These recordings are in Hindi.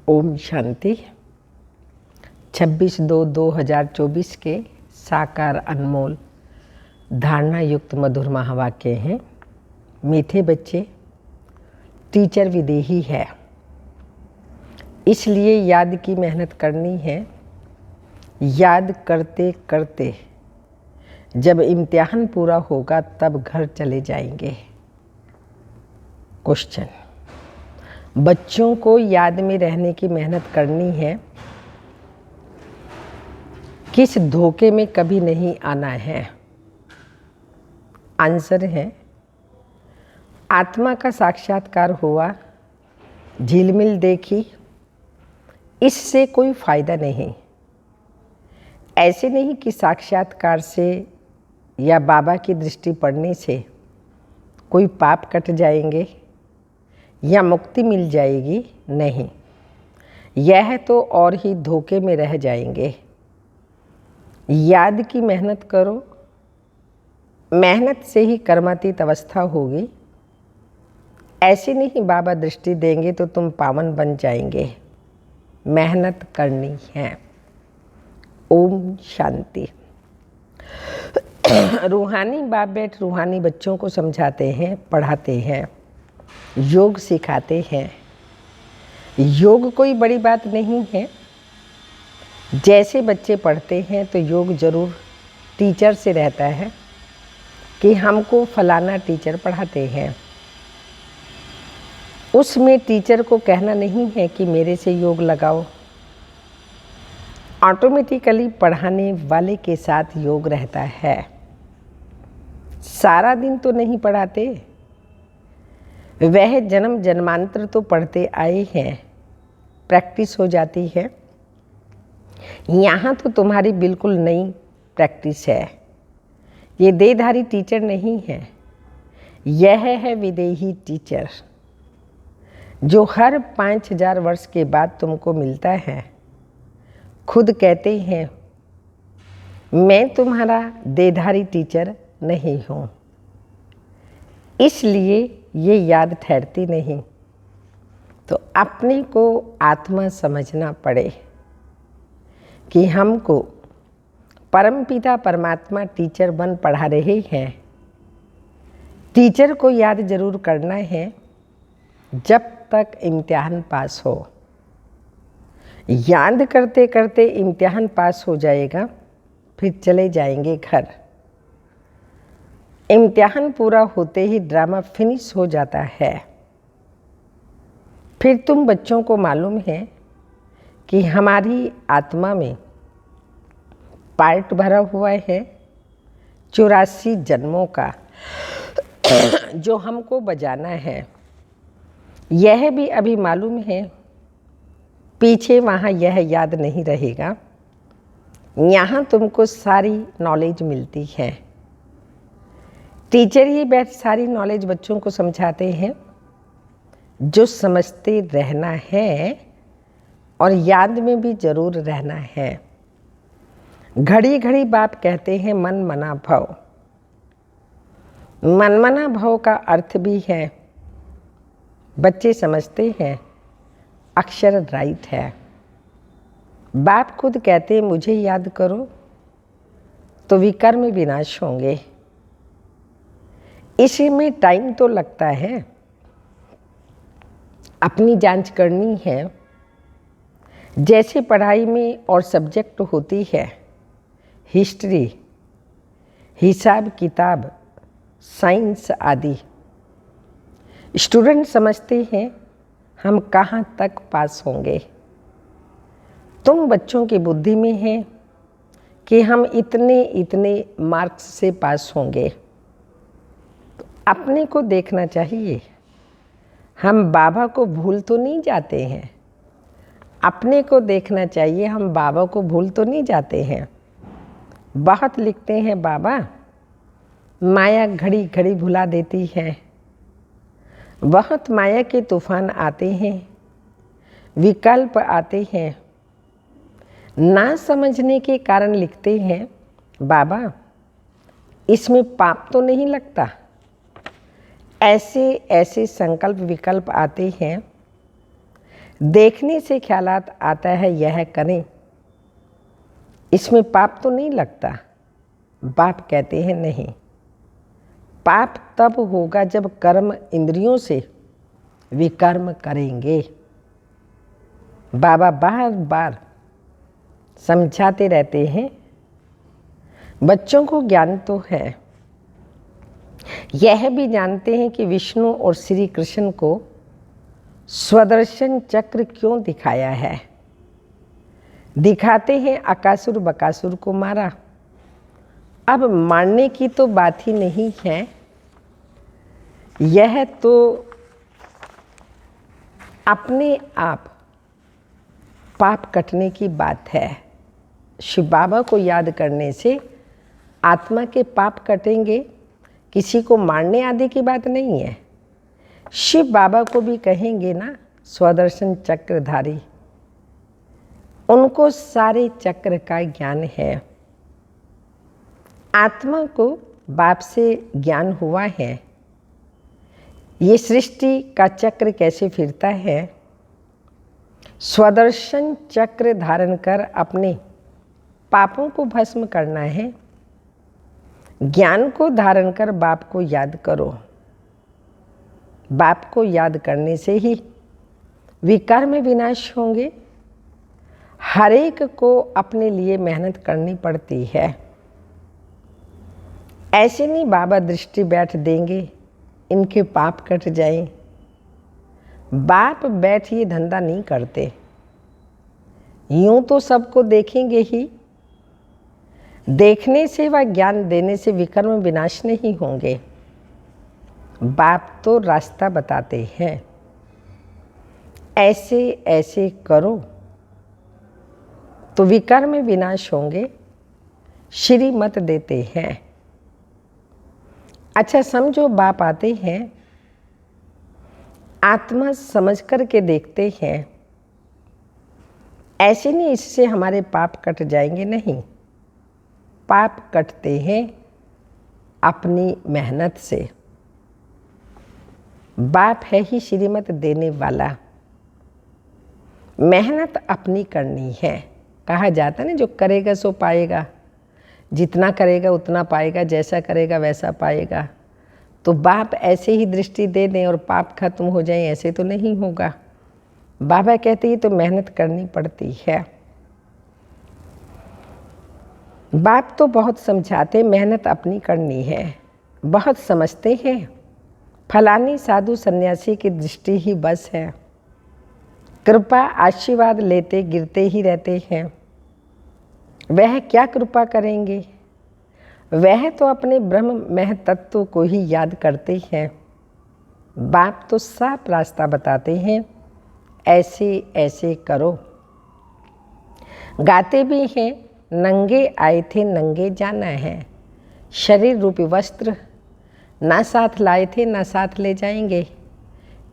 ओम शांति। 26/2/2024 के साकार अनमोल धारणा युक्त मधुर महावाक्य हैं। मीठे बच्चे, टीचर विदेही है, इसलिए याद की मेहनत करनी है। याद करते करते जब इम्तिहान पूरा होगा तब घर चले जाएंगे। क्वेश्चन: बच्चों को याद में रहने की मेहनत करनी है, किस धोखे में कभी नहीं आना है? आंसर है, आत्मा का साक्षात्कार हुआ, झिलमिल देखी, इससे कोई फायदा नहीं। ऐसे नहीं कि साक्षात्कार से या बाबा की दृष्टि पड़ने से कोई पाप कट जाएंगे या मुक्ति मिल जाएगी। नहीं, यह तो और ही धोखे में रह जाएंगे। याद की मेहनत करो, मेहनत से ही कर्मातीत अवस्था होगी। ऐसे नहीं बाबा दृष्टि देंगे तो तुम पावन बन जाएंगे। मेहनत करनी है। ओम शांति। रूहानी बाप बेट रूहानी बच्चों को समझाते हैं, पढ़ाते हैं, योग सिखाते हैं। योग कोई बड़ी बात नहीं है। जैसे बच्चे पढ़ते हैं तो योग जरूर टीचर से रहता है कि हमको फलाना टीचर पढ़ाते हैं। उसमें टीचर को कहना नहीं है कि मेरे से योग लगाओ। ऑटोमेटिकली पढ़ाने वाले के साथ योग रहता है। सारा दिन तो नहीं पढ़ाते, वह जन्म जन्मांतर तो पढ़ते आए हैं, प्रैक्टिस हो जाती है। यहाँ तो तुम्हारी बिल्कुल नई प्रैक्टिस है। ये देहधारी टीचर नहीं है, यह है विदेही टीचर जो हर 5000 वर्ष के बाद तुमको मिलता है। खुद कहते हैं, मैं तुम्हारा देहधारी टीचर नहीं हूँ, इसलिए ये याद ठहरती नहीं। तो अपने को आत्मा समझना पड़े कि हमको परमपिता परमात्मा टीचर बन पढ़ा रहे हैं। टीचर को याद जरूर करना है जब तक इम्तिहान पास हो। याद करते करते इम्तिहान पास हो जाएगा, फिर चले जाएंगे घर। इम्तिहान पूरा होते ही ड्रामा फिनिश हो जाता है। फिर तुम बच्चों को मालूम है कि हमारी आत्मा में पार्ट भरा हुआ है 84 जन्मों का जो हमको बजाना है। यह भी अभी मालूम है, पीछे वहाँ यह याद नहीं रहेगा। यहाँ तुमको सारी नॉलेज मिलती है। टीचर ही बैठ सारी नॉलेज बच्चों को समझाते हैं। जो समझते रहना है और याद में भी जरूर रहना है। घड़ी घड़ी बाप कहते हैं मन मना भव। मन मना भव का अर्थ भी है, बच्चे समझते हैं, अक्षर राइट है। बाप खुद कहते हैं, मुझे याद करो तो विकर्म विनाश होंगे। इसी में टाइम तो लगता है, अपनी जांच करनी है। जैसे पढ़ाई में और सब्जेक्ट होती है, हिस्ट्री, हिसाब किताब, साइंस आदि, स्टूडेंट समझते हैं हम कहाँ तक पास होंगे। तुम बच्चों की बुद्धि में है कि हम इतने इतने मार्क्स से पास होंगे। तो अपने को देखना चाहिए, हम बाबा को भूल तो नहीं जाते हैं। अपने को देखना चाहिए, हम बाबा को भूल तो नहीं जाते हैं। बहुत लिखते हैं बाबा, माया घड़ी घड़ी भुला देती है। बहुत माया के तूफान आते हैं, विकल्प आते हैं। ना समझने के कारण लिखते हैं, बाबा इसमें पाप तो नहीं लगता। ऐसे ऐसे संकल्प विकल्प आते हैं। देखने से ख्यालात आता है यह करें, इसमें पाप तो नहीं लगता। बाप कहते हैं नहीं, पाप तब होगा जब कर्म इंद्रियों से विकर्म करेंगे। बाबा बार बार समझाते रहते हैं, बच्चों को ज्ञान तो है, यह भी जानते हैं कि विष्णु और श्री कृष्ण को स्वदर्शन चक्र क्यों दिखाया है। दिखाते हैं अकासुर बकासुर को मारा। अब मारने की तो बात ही नहीं है, यह तो अपने आप पाप कटने की बात है। शिव बाबा को याद करने से आत्मा के पाप कटेंगे, किसी को मारने आदि की बात नहीं है। शिव बाबा को भी कहेंगे ना स्वदर्शन चक्रधारी, उनको सारे चक्र का ज्ञान है। आत्मा को बाप से ज्ञान हुआ है, ये सृष्टि का चक्र कैसे फिरता है। स्वदर्शन चक्र धारण कर अपने पापों को भस्म करना है। ज्ञान को धारण कर बाप को याद करो। बाप को याद करने से ही विकार में विनाश होंगे। हर एक को अपने लिए मेहनत करनी पड़ती है। ऐसे नहीं बाबा दृष्टि बैठ देंगे इनके पाप कट जाएं। बाप बैठ ये धंधा नहीं करते। यूं तो सबको देखेंगे ही, देखने से व ज्ञान देने से विकर्म विनाश नहीं होंगे। बाप तो रास्ता बताते हैं, ऐसे ऐसे करो तो विकर्म विनाश होंगे, श्रीमत देते हैं। अच्छा समझो, बाप आते हैं, आत्मा समझ कर के देखते हैं। ऐसे नहीं इससे हमारे पाप कट जाएंगे, नहीं। पाप कटते हैं अपनी मेहनत से। बाप है ही श्रीमत देने वाला। मेहनत अपनी करनी है। कहा जाता है ना, जो करेगा सो पाएगा, जितना करेगा उतना पाएगा, जैसा करेगा वैसा पाएगा। तो बाप ऐसे ही दृष्टि दे दें और पाप खत्म हो जाए, ऐसे तो नहीं होगा। बाबा कहते हैं तो मेहनत करनी पड़ती है। बाप तो बहुत समझाते, मेहनत अपनी करनी है। बहुत समझते हैं, फलानी साधु सन्यासी की दृष्टि ही बस है। कृपा आशीर्वाद लेते गिरते ही रहते हैं। वह क्या कृपा करेंगे, वह तो अपने ब्रह्म महतत्व को ही याद करते हैं। बाप तो साफ रास्ता बताते हैं, ऐसे ऐसे करो। गाते भी हैं, नंगे आए थे नंगे जाना है। शरीर रूपी वस्त्र ना साथ लाए थे ना साथ ले जाएंगे,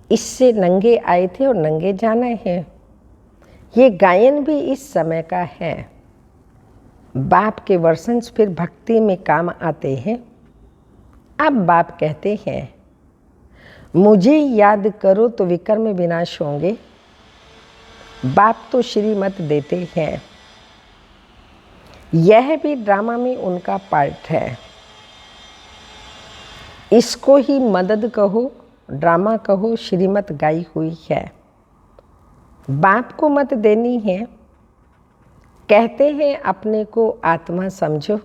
इससे नंगे आए थे और नंगे जाना है। ये गायन भी इस समय का है। बाप के वर्षंस फिर भक्ति में काम आते हैं। अब बाप कहते हैं, मुझे याद करो तो विकर्म विनाश होंगे। बाप तो श्रीमत देते हैं। यह भी ड्रामा में उनका पार्ट है। इसको ही मदद कहो, ड्रामा कहो, श्रीमत गाई हुई है। बाप को मत देनी है। कहते हैं अपने को आत्मा समझो।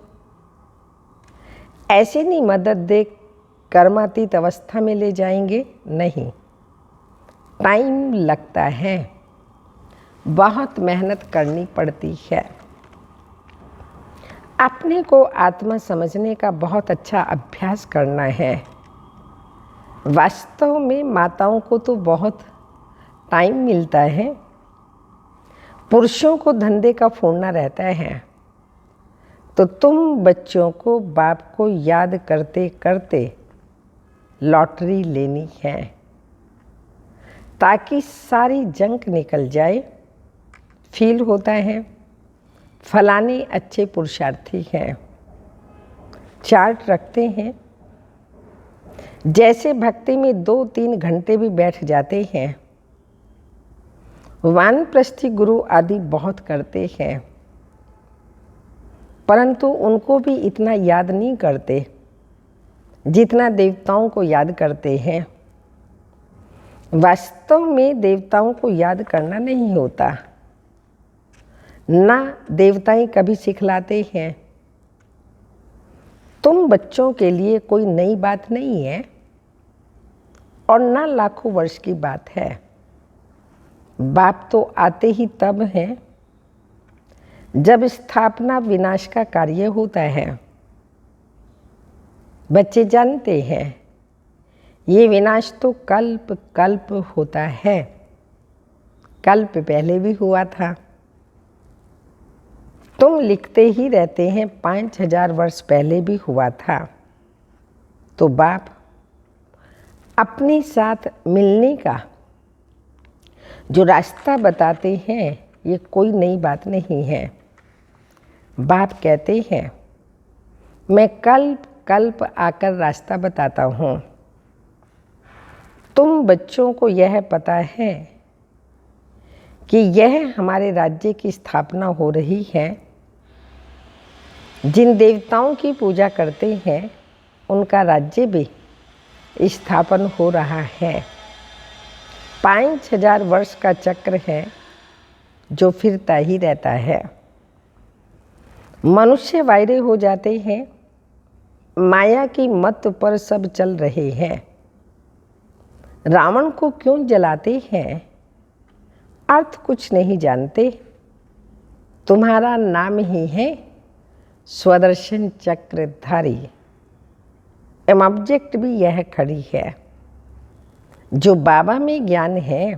ऐसे नहीं मदद दे कर्मातीत अवस्था में ले जाएंगे, नहीं। टाइम लगता है, बहुत मेहनत करनी पड़ती है। अपने को आत्मा समझने का बहुत अच्छा अभ्यास करना है। वास्तव में माताओं को तो बहुत टाइम मिलता है, पुरुषों को धंधे का फोड़ना रहता है। तो तुम बच्चों को बाप को याद करते करते लॉटरी लेनी है, ताकि सारी जंक निकल जाए। फील होता है फलाने अच्छे पुरुषार्थी हैं, चार्ट रखते हैं। जैसे भक्ति में 2-3 घंटे भी बैठ जाते हैं, वानप्रस्थी गुरु आदि बहुत करते हैं, परंतु उनको भी इतना याद नहीं करते जितना देवताओं को याद करते हैं। वास्तव में देवताओं को याद करना नहीं होता, ना देवताएं कभी सिखलाते हैं। तुम बच्चों के लिए कोई नई बात नहीं है और ना लाखों वर्ष की बात है। बाप तो आते ही तब हैं जब स्थापना विनाश का कार्य होता है। बच्चे जानते हैं ये विनाश तो कल्प कल्प होता है, कल्प पहले भी हुआ था। तुम लिखते ही रहते हैं 5000 वर्ष पहले भी हुआ था। तो बाप अपने साथ मिलने का जो रास्ता बताते हैं ये कोई नई बात नहीं है। बाप कहते हैं मैं कल्प कल्प आकर रास्ता बताता हूँ। तुम बच्चों को यह पता है कि यह हमारे राज्य की स्थापना हो रही है। जिन देवताओं की पूजा करते हैं उनका राज्य भी स्थापन हो रहा है। 5000 वर्ष का चक्र है जो फिरता ही रहता है। मनुष्य वायरे हो जाते हैं, माया की मत पर सब चल रहे हैं। रावण को क्यों जलाते हैं? अर्थ कुछ नहीं जानते। तुम्हारा नाम ही है स्वदर्शन चक्रधारी। ऑब्जेक्ट भी यह खड़ी है। जो बाबा में ज्ञान है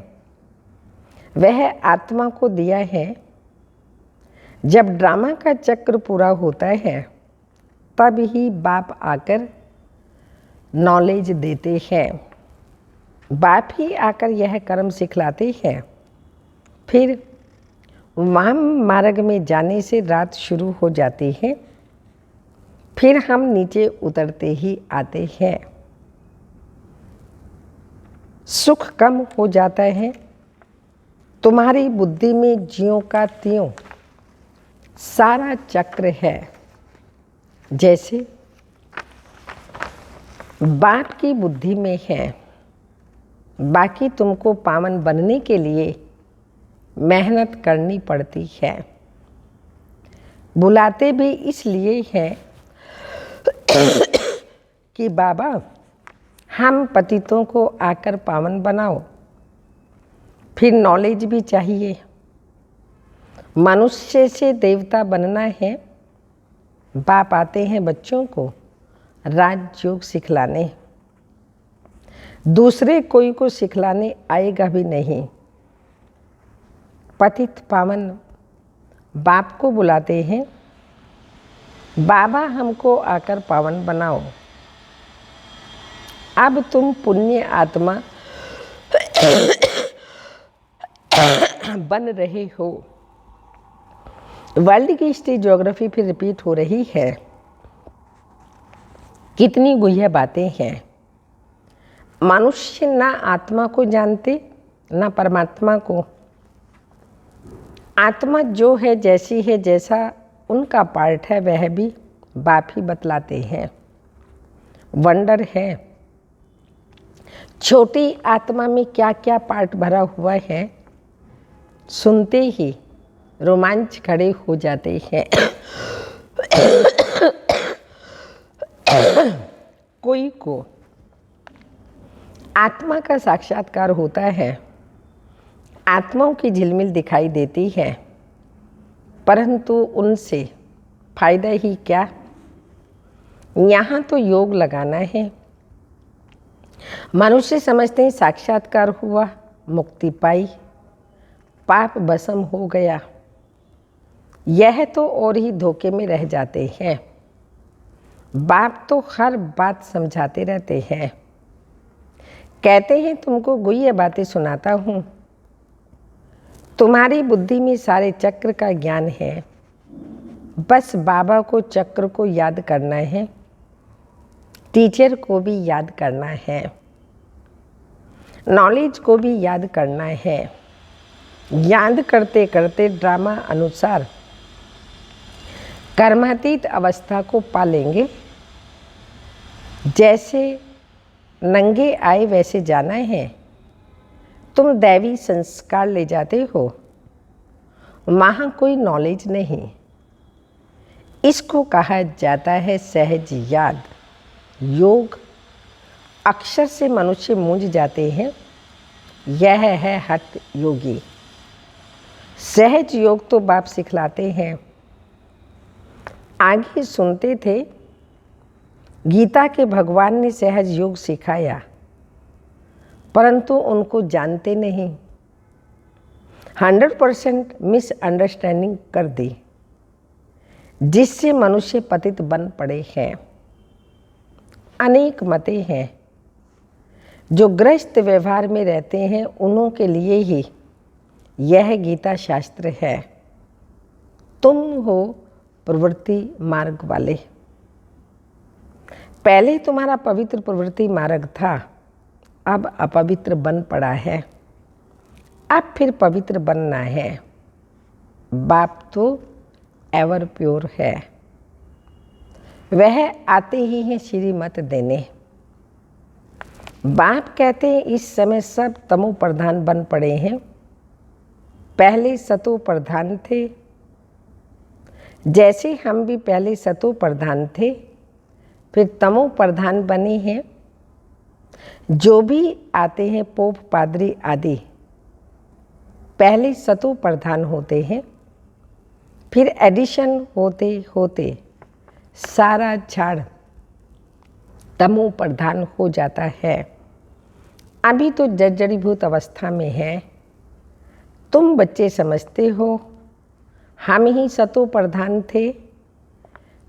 वह आत्मा को दिया है। जब ड्रामा का चक्र पूरा होता है तब ही बाप आकर नॉलेज देते हैं। बाप ही आकर यह कर्म सिखलाते हैं। फिर वाम मार्ग में जाने से रात शुरू हो जाती है। फिर हम नीचे उतरते ही आते हैं। सुख कम हो जाता है। तुम्हारी बुद्धि में ज्यों का त्यों सारा चक्र है। जैसे बाप की बुद्धि में है। बाकी तुमको पावन बनने के लिए मेहनत करनी पड़ती है। बुलाते भी इसलिए हैं कि बाबा हम पतितों को आकर पावन बनाओ। फिर नॉलेज भी चाहिए। मनुष्य से देवता बनना है। बाप आते हैं बच्चों को राजयोग सिखलाने। दूसरे कोई को सिखलाने आएगा भी नहीं। पतित पावन बाप को बुलाते हैं, बाबा हमको आकर पावन बनाओ। अब तुम पुण्य आत्मा बन रहे हो। वर्ल्ड की हिस्ट्री ज्योग्राफी फिर रिपीट हो रही है। कितनी गुह्य बातें हैं। मनुष्य ना आत्मा को जानते ना परमात्मा को। आत्मा जो है जैसी है, जैसा उनका पार्ट है वह भी बाप ही बतलाते हैं। वंडर है छोटी आत्मा में क्या क्या पार्ट भरा हुआ है, सुनते ही रोमांच खड़े हो जाते हैं। कोई को आत्मा का साक्षात्कार होता है, आत्माओं की झिलमिल दिखाई देती है, परंतु उनसे फायदा ही क्या। यहाँ तो योग लगाना है। मनुष्य समझते हैं साक्षात्कार हुआ, मुक्ति पाई, पाप भस्म हो गया। यह तो और ही धोखे में रह जाते हैं। बाप तो हर बात समझाते रहते हैं। कहते हैं तुमको गुह्य बातें सुनाता हूँ। तुम्हारी बुद्धि में सारे चक्र का ज्ञान है। बस बाबा को चक्र को याद करना है, टीचर को भी याद करना है, नॉलेज को भी याद करना है। याद करते करते ड्रामा अनुसार कर्मातीत अवस्था को पालेंगे। जैसे नंगे आए वैसे जाना है। तुम दैवी संस्कार ले जाते हो, वहाँ कोई नॉलेज नहीं। इसको कहा जाता है सहज याद योग। अक्षर से मनुष्य मूंझ जाते हैं। यह है हठ योगी। सहज योग तो बाप सिखलाते हैं। आगे सुनते थे, गीता के भगवान ने सहज योग सिखाया, परंतु उनको जानते नहीं। 100% मिसअंडरस्टैंडिंग कर दी, जिससे मनुष्य पतित बन पड़े हैं। अनेक मतें हैं। जो गृहस्थ व्यवहार में रहते हैं, उन्हों के लिए ही यह गीता शास्त्र है। तुम हो प्रवृत्ति मार्ग वाले। पहले तुम्हारा पवित्र प्रवृत्ति मार्ग था, अब अपवित्र बन पड़ा है। अब फिर पवित्र बनना है। बाप तो एवर प्योर है। वह आते ही हैं श्रीमत देने। बाप कहते हैं इस समय सब तमो प्रधान बन पड़े हैं। पहले सतो प्रधान थे। जैसे हम भी पहले सतो प्रधान थे, फिर तमो प्रधान बने हैं। जो भी आते हैं पोप पादरी आदि, पहले सतो प्रधान होते हैं, फिर एडिशन होते होते सारा झाड़ तमो प्रधान हो जाता है। अभी तो जर्जरीभूत अवस्था में है। तुम बच्चे समझते हो हम ही सतो प्रधान थे,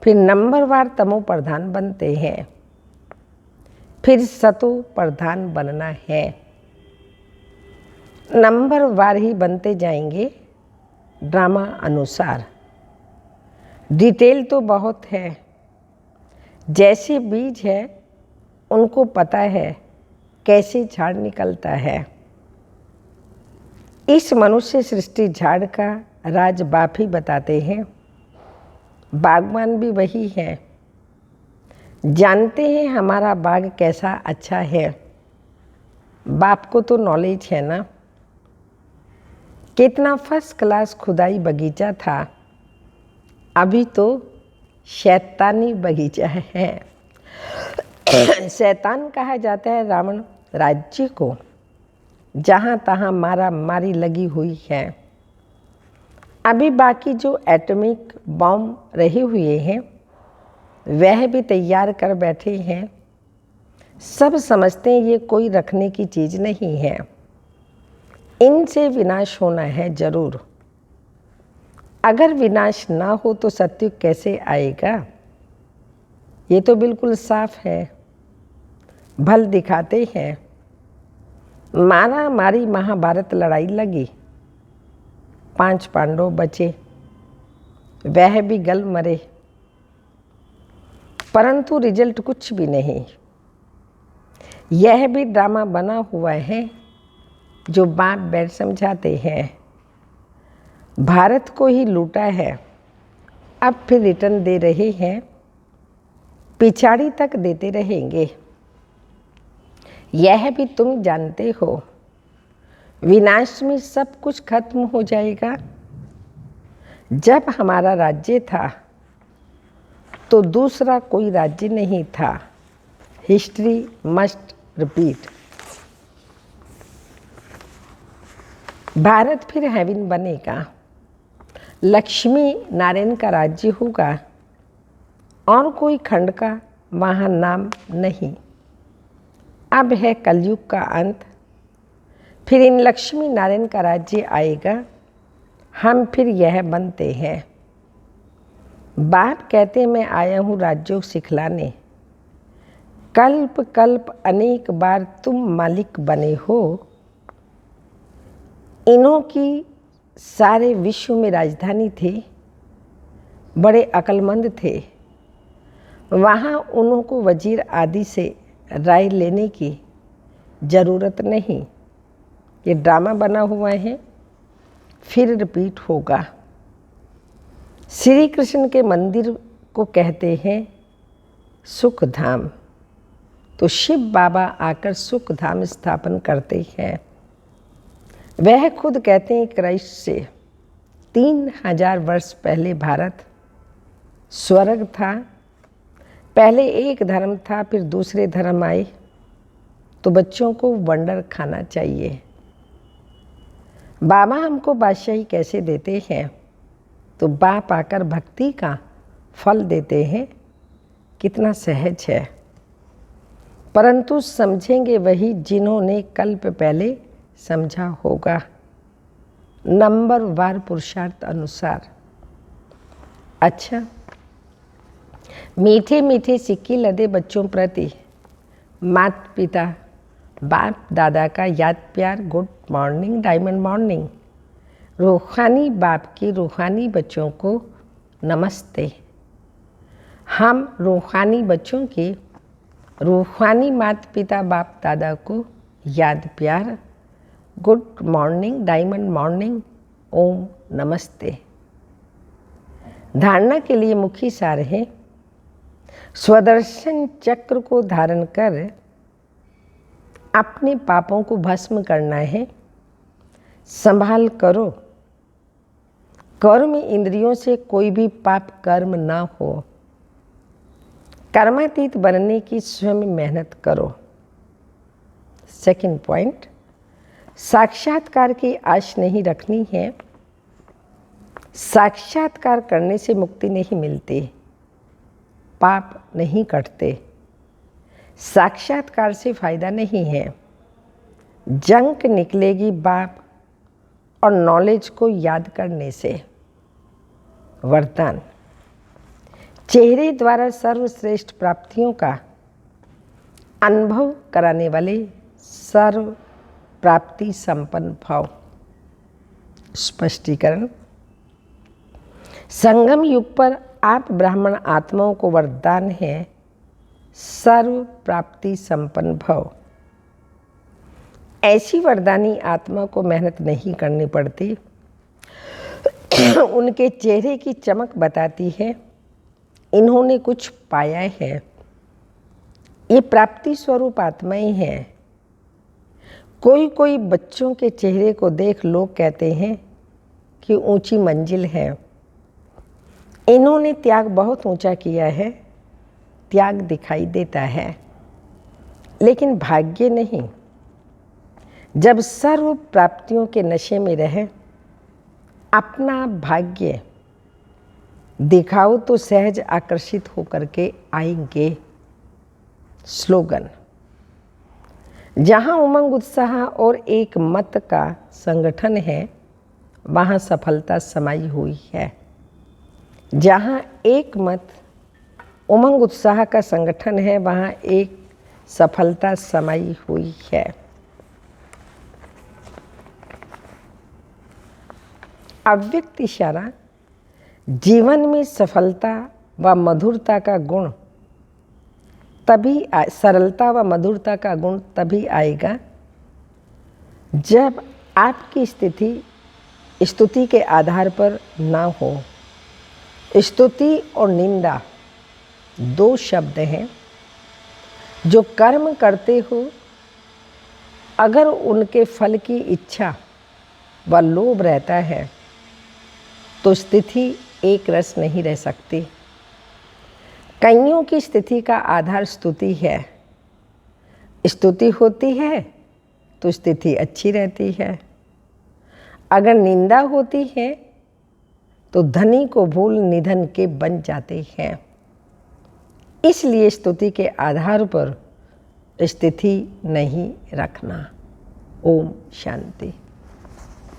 फिर नंबरवार तमो प्रधान बनते हैं, फिर सतो प्रधान बनना है। नंबरवार ही बनते जाएंगे ड्रामा अनुसार। डिटेल तो बहुत है। जैसे बीज है, उनको पता है कैसे झाड़ निकलता है। इस मनुष्य सृष्टि झाड़ का राज बाप ही बताते हैं। बागवान भी वही है। जानते हैं हमारा बाग कैसा अच्छा है। बाप को तो नॉलेज है ना। कितना फर्स्ट क्लास खुदाई बगीचा था, अभी तो शैतानी बगीचा है। शैतान कहा जाता है रावण राज्य को, जहाँ तहाँ मारा मारी लगी हुई है। अभी बाकी जो एटॉमिक बॉम्ब रहे हुए हैं, वह भी तैयार कर बैठे हैं। सब समझते हैं ये कोई रखने की चीज़ नहीं है। इनसे विनाश होना है जरूर। अगर विनाश ना हो तो सत्युग कैसे आएगा? ये तो बिल्कुल साफ है। भल दिखाते हैं। मारा मारी महाभारत लड़ाई लगी, 5 पांडव बचे, वह भी गल मरे, परंतु रिजल्ट कुछ भी नहीं। यह भी ड्रामा बना हुआ है जो बाप बैठ समझाते हैं। भारत को ही लूटा है, अब फिर रिटर्न दे रहे हैं, पिछाड़ी तक देते रहेंगे। यह भी तुम जानते हो। विनाश में सब कुछ खत्म हो जाएगा। जब हमारा राज्य था तो दूसरा कोई राज्य नहीं था। History must repeat. भारत फिर हेवन बनेगा। लक्ष्मी नारायण का राज्य होगा और कोई खंड का वहाँ नाम नहीं। अब है कलयुग का अंत। फिर इन लक्ष्मी नारायण का राज्य आएगा। हम फिर यह बनते हैं। बाप कहते मैं आया हूँ राजयोग सिखलाने। कल्प कल्प अनेक बार तुम मालिक बने हो। इन्हों की सारे विश्व में राजधानी थी। बड़े अक्लमंद थे। वहाँ उन्हों को वजीर आदि से राय लेने की ज़रूरत नहीं। ये ड्रामा बना हुआ है। फिर रिपीट होगा। श्री कृष्ण के मंदिर को कहते हैं सुख धाम, तो शिव बाबा आकर सुख धाम स्थापन करते हैं। वह खुद कहते हैं क्राइस्ट से 3000 वर्ष पहले भारत स्वर्ग था। पहले एक धर्म था, फिर दूसरे धर्म आए, तो बच्चों को वंडर खाना चाहिए। बाबा हमको बादशाही कैसे देते हैं? तो बाप आकर भक्ति का फल देते हैं। कितना सहज है, परंतु समझेंगे वही जिन्होंने कल्प पहले समझा होगा, नंबरवार पुरुषार्थ अनुसार। अच्छा, मीठे मीठे सिक्के लदे बच्चों प्रति माता पिता बाप दादा का याद प्यार, गुड मॉर्निंग, डायमंड मॉर्निंग। रूहानी बाप की रूहानी बच्चों को नमस्ते। हम रूहानी बच्चों के रूहानी माता पिता बाप दादा को याद प्यार, गुड मॉर्निंग, डायमंड मॉर्निंग, ओम नमस्ते। धारणा के लिए मुख्य सार है, स्वदर्शन चक्र को धारण कर अपने पापों को भस्म करना है। संभाल करो, कर्म इंद्रियों से कोई भी पाप कर्म ना हो। कर्मातीत बनने की स्वयं मेहनत करो। सेकंड पॉइंट, साक्षात्कार की आश नहीं रखनी है। साक्षात्कार करने से मुक्ति नहीं मिलती, पाप नहीं कटते। साक्षात्कार से फायदा नहीं है। जंक निकलेगी बाप और नॉलेज को याद करने से। वरदान, चेहरे द्वारा सर्वश्रेष्ठ प्राप्तियों का अनुभव कराने वाले सर्व प्राप्ति संपन्न भाव। स्पष्टीकरण, संगम युग पर आप ब्राह्मण आत्माओं को वरदान है सर्व प्राप्ति संपन्न भव। ऐसी वरदानी आत्मा को मेहनत नहीं करनी पड़ती। उनके चेहरे की चमक बताती है इन्होंने कुछ पाया है। ये प्राप्ति स्वरूप आत्माएं हैं। कोई कोई बच्चों के चेहरे को देख लोग कहते हैं कि ऊंची मंजिल है। इन्होंने त्याग बहुत ऊंचा किया है, त्याग दिखाई देता है, लेकिन भाग्य नहीं। जब सर्व प्राप्तियों के नशे में रहे, अपना भाग्य दिखाओ तो सहज आकर्षित होकर के आएंगे। स्लोगन, जहाँ उमंग उत्साह और एक मत का संगठन है, वहाँ सफलता समाई हुई है। जहाँ एक मत उमंग उत्साह का संगठन है, वहाँ एक सफलता समाई हुई है। अव्यक्त इशारा, जीवन में सफलता व मधुरता का गुण तभी सरलता व मधुरता का गुण तभी आएगा जब आपकी स्थिति स्तुति के आधार पर ना हो। स्तुति और निंदा दो शब्द हैं जो कर्म करते हो, अगर उनके फल की इच्छा व लोभ रहता है तो स्थिति एक रस नहीं रह सकती। कईयों की स्थिति का आधार स्तुति है। स्तुति होती है तो स्थिति अच्छी रहती है। अगर निंदा होती है तो धनी को भूल निधन के बन जाते हैं। इसलिए स्तुति के आधार पर स्थिति नहीं रखना। ओम शांति।